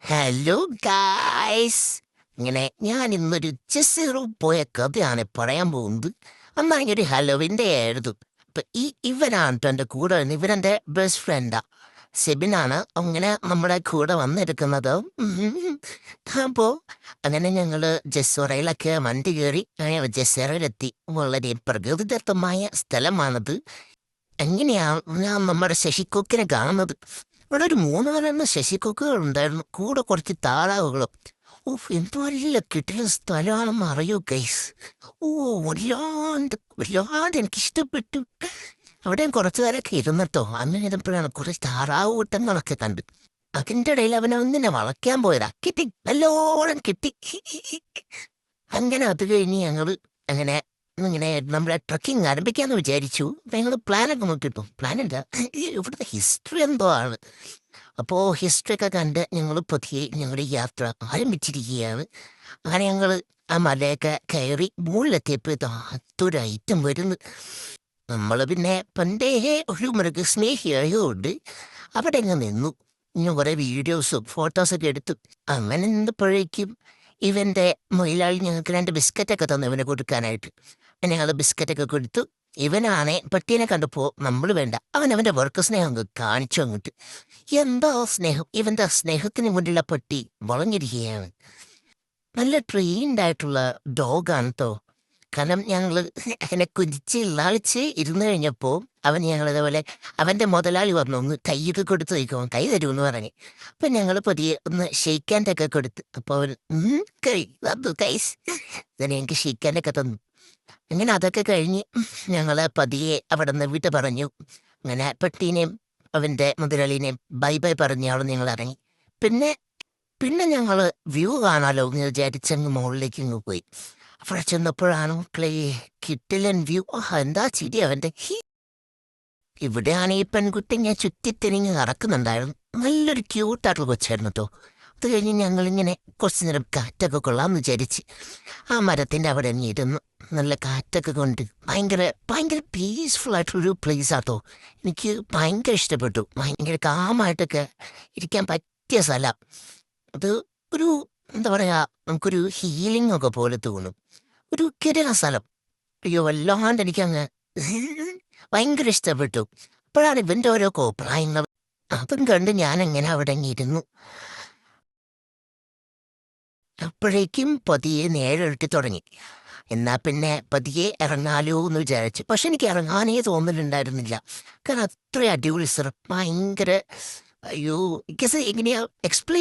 Hello guys. ഇങ്ങനെ ഞാൻ ഇന്നൊരു ചെസ് റൂം പോയ കഥയാണ് പറയാൻ പോകുന്നത്. അന്നാണെങ്കിൽ ഒരു ഹലോവിൻ്റെ ആയിരുന്നു. അപ്പൊ ഇവനാണ് ട്ടോ എൻ്റെ കൂടെ വരുന്നത്. ഇവനെൻ്റെ ബെസ്റ്റ് ഫ്രണ്ടാ, സെബിനാണ് അങ്ങനെ നമ്മുടെ കൂടെ വന്നിരിക്കുന്നത്. അപ്പോൾ അങ്ങനെ ഞങ്ങൾ ജസ്സോറയിലൊക്കെ വണ്ടി കയറി ജസ്സോറയിലെത്തി. വളരെ പ്രകൃതിദത്തമായ സ്ഥലമാണത്. എങ്ങനെയാണ് ഞാൻ നമ്മുടെ ശശികൊക്കിനെ കാണുന്നത്? ഇവിടെ ഒരു 3-4 ശശികൊക്കുകൾ ഉണ്ടായിരുന്നു, കൂടെ കുറച്ച് താറാവുകളും. ഓഹ്, എന്ത് വലിയ കിട്ടിയ സ്ഥലമാണെന്ന് അറിയൂ ഗൈസ്. ഓ, വല്ലാണ്ട് എനിക്കിഷ്ടപ്പെട്ടു. അവിടെ കുറച്ചു നേരമൊക്കെ ഇരുന്നിട്ടോ. അങ്ങനെ ഇരുന്നപ്പോഴാണ് കുറച്ച് താറാവ് കൂട്ടങ്ങളൊക്കെ കണ്ട്. അതിൻ്റെ ഇടയിൽ അവനെ ഒന്നിനെ വളയ്ക്കാൻ പോയതാ. കിട്ടി, നല്ലോണം കിട്ടി. അങ്ങനെ അത് കഴിഞ്ഞ് ഞങ്ങൾ അങ്ങനെ ഇങ്ങനെ നമ്മുടെ ട്രക്കിംഗ് ആരംഭിക്കാന്ന് വിചാരിച്ചു. അപ്പം ഞങ്ങൾ പ്ലാനൊക്കെ നോക്കിയിട്ടു. പ്ലാനല്ല, ഇവിടുത്തെ ഹിസ്റ്ററി എന്തോ ആണ്. അപ്പോൾ ഹിസ്റ്ററി ഒക്കെ കണ്ട് ഞങ്ങൾ പതിയെ ഞങ്ങളുടെ യാത്ര ആരംഭിച്ചിരിക്കുകയാണ്. അങ്ങനെ ഞങ്ങൾ ആ മലയൊക്കെ കയറി മുകളിലെത്തിയപ്പോൾ അതൊരു ഐറ്റം വരുന്നു. നമ്മൾ പിന്നെ പണ്ടേ ഒരു മൃഗസ്നേഹിയായതുകൊണ്ട് അവിടെ അങ്ങ് നിന്നു. ഇങ്ങനെ കുറേ വീഡിയോസും ഫോട്ടോസൊക്കെ എടുത്തു. അങ്ങനെ നിന്നപ്പോഴേക്കും ഇവൻ്റെ മൊയിലാളി ഞങ്ങൾക്ക് 2 ബിസ്ക്കറ്റൊക്കെ തന്നു ഇവനെ കൊടുക്കാനായിട്ട്. ഞങ്ങൾ ബിസ്ക്കറ്റൊക്കെ കൊടുത്തു. ഇവനാണെ പട്ടീനെ കണ്ടപ്പോൾ നമ്മൾ വേണ്ട, അവൻ്റെ വർക്ക് സ്നേഹം അങ്ങ് കാണിച്ചു അങ്ങോട്ട്. എന്താ സ്നേഹം! ഇവൻ്റെ സ്നേഹത്തിന് മുന്നിലുള്ള പട്ടി വളഞ്ഞിരിക്കുകയാണ്. നല്ല ട്രെയിൻഡ് ആയിട്ടുള്ള ഡോഗാണ് കേട്ടോ. കാരണം ഞങ്ങൾ അതിനെ കുതിച്ച് ലാളിച്ച് ഇരുന്ന് കഴിഞ്ഞപ്പോൾ അവൻ ഞങ്ങളിതേപോലെ അവൻ്റെ മുതലാളി പറഞ്ഞു ഒന്ന് കൈയൊക്കെ കൊടുത്ത് വയ്ക്കുമോ, കൈ തരുമെന്ന് പറഞ്ഞ്. അപ്പം ഞങ്ങൾ പതിയെ ഒന്ന് ഷെയ്ക്കാൻ്റെയൊക്കെ കൊടുത്ത്. അപ്പോൾ അവൻ കൈ തന്നു, കൈസ് തന്നെ എനിക്ക് ഷെയ്ക്കാൻ്റെയൊക്കെ തന്നു. അങ്ങനെ അതൊക്കെ കഴിഞ്ഞ് ഞങ്ങൾ പതിയെ അവിടെ നിന്ന് വിട്ട് പറഞ്ഞു. അങ്ങനെ പട്ടീനെയും അവൻ്റെ മുതലാളിനെയും ബൈ ബൈ പറഞ്ഞ് അവിടെ ഞങ്ങൾ ഇറങ്ങി. പിന്നെ പിന്നെ ഞങ്ങൾ വ്യൂ കാണാലോ എന്ന് വിചാരിച്ചങ്ങ് മുകളിലേക്ക് ഇങ്ങ് പോയി. അവിടെ ചെന്നപ്പോഴാണ് കിട്ടിലൻ വ്യൂ. എന്താ ചിരി അവൻ്റെ! ഇവിടെയാണ് ഈ പെൺകുട്ടി ഞാൻ ചുറ്റിത്തിരിഞ്ഞ് നടക്കുന്നുണ്ടായിരുന്നു. നല്ലൊരു ക്യൂട്ടായിട്ടുള്ള കൊച്ചായിരുന്നു കേട്ടോ. അത് കഴിഞ്ഞ് ഞങ്ങളിങ്ങനെ കുറച്ച് നേരം കാറ്റൊക്കെ കൊള്ളാമെന്ന് വിചാരിച്ച് ആ മരത്തിൻ്റെ അവിടെ അങ്ങ് ഇരുന്നു. നല്ല കാറ്റൊക്കെ കൊണ്ട് ഭയങ്കര ഭയങ്കര പീസ്ഫുൾ ആയിട്ടുള്ളൊരു പ്ലേസ് ആട്ടോ. എനിക്ക് ഭയങ്കര ഇഷ്ടപ്പെട്ടു. ഭയങ്കര കാമായിട്ടൊക്കെ ഇരിക്കാൻ പറ്റിയ സ്ഥലം അത്. ഒരു എന്താ പറയുക, നമുക്കൊരു ഹീലിംഗ് ഒക്കെ പോലെ തോന്നും. ഒരു കിടില സ്ഥലം. അയ്യോ, വല്ലാണ്ട് എനിക്കങ്ങ് ഭയങ്കര ഇഷ്ടപ്പെട്ടു. അപ്പോഴാണ് ഇവൻ്റെ ഓരോ കോപ്രായങ്ങൾ അതും കണ്ട് ഞാനെങ്ങനെ അവിടെ അങ്ങ് ഇരുന്നു. അപ്പോഴേക്കും പതിയെ നേരിട്ട് തുടങ്ങി. എന്നാൽ പിന്നെ പതിയെ ഇറങ്ങാലോ എന്ന് വിചാരിച്ചു. പക്ഷെ എനിക്ക് ഇറങ്ങാനേ തോന്നുന്നുണ്ടായിരുന്നില്ല. കാരണം അത്ര അടിപൊളി സ്ഥലം, ഭയങ്കര. അയ്യോ, എനിക്കത് എങ്ങനെയാ എക്സ്പ്ലെയിൻ